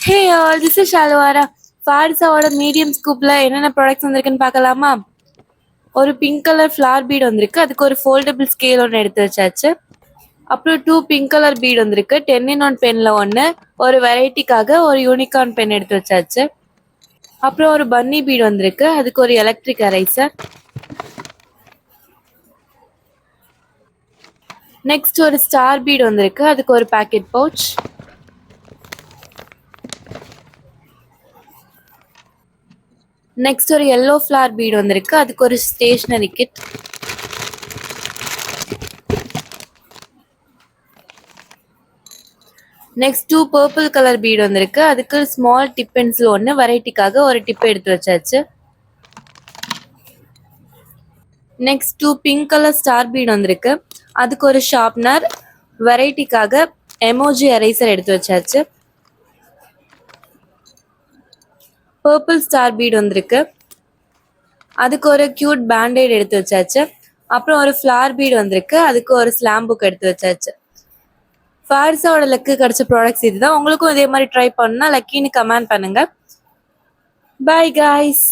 Hey all, this is ஷாலுவாரா. ஃபாரிஸாவோட medium ஸ்கூப்ல என்னென்ன ப்ராடக்ட்ஸ் வந்திருக்குன்னு பார்க்கலாமா? ஒரு பிங்க் கலர் ஃப்ளார் பீட் வந்திருக்கு, அதுக்கு ஒரு ஃபோல்டபிள் ஸ்கேல் ஒன்று எடுத்து வச்சாச்சு. அப்புறம் 2 பிங்க் கலர் பீட் வந்திருக்கு, 10-in-1 பென்ல ஒன்று, ஒரு வெரைட்டிக்காக ஒரு யூனிகார்ன் பென் எடுத்து வச்சாச்சு. அப்புறம் ஒரு பன்னி பீட் வந்திருக்கு, அதுக்கு ஒரு எலக்ட்ரிக் எரேசர். நெக்ஸ்ட் ஒரு ஸ்டார் பீட் வந்திருக்கு, அதுக்கு ஒரு பேக்கெட் பவுச். நெக்ஸ்ட் ஒரு yellow ஃப்ளார் பீட் வந்திருக்கு, அதுக்கு ஒரு stationery kit. Next 2 purple colour bead வந்திருக்கு, அதுக்கு ஸ்மால் டிப் பென்சில் ஒன்று, வெரைட்டிக்காக ஒரு டிப் எடுத்து வச்சாச்சு. Next 2 pink colour star bead வந்திருக்கு, அதுக்கு ஒரு ஷார்ப்னர், வெரைட்டிக்காக எமோஜி எரேசர் எடுத்து வச்சாச்சு. பர்பிள் ஸ்டார் பீட் வந்திருக்கு, அதுக்கு ஒரு கியூட் பேண்டேட் எடுத்து வச்சாச்சு. அப்புறம் ஒரு ஃப்ளார் பீட் வந்திருக்கு, அதுக்கு ஒரு ஸ்லாம் புக் எடுத்து வச்சாச்சு. ஃபாரிஸாவோட லக்கு கிடைச்ச ப்ராடக்ட்ஸ் இதுதான். உங்களுக்கும் இதே மாதிரி ட்ரை பண்ணா லக்கின்னு கமெண்ட் பண்ணுங்க. By guys.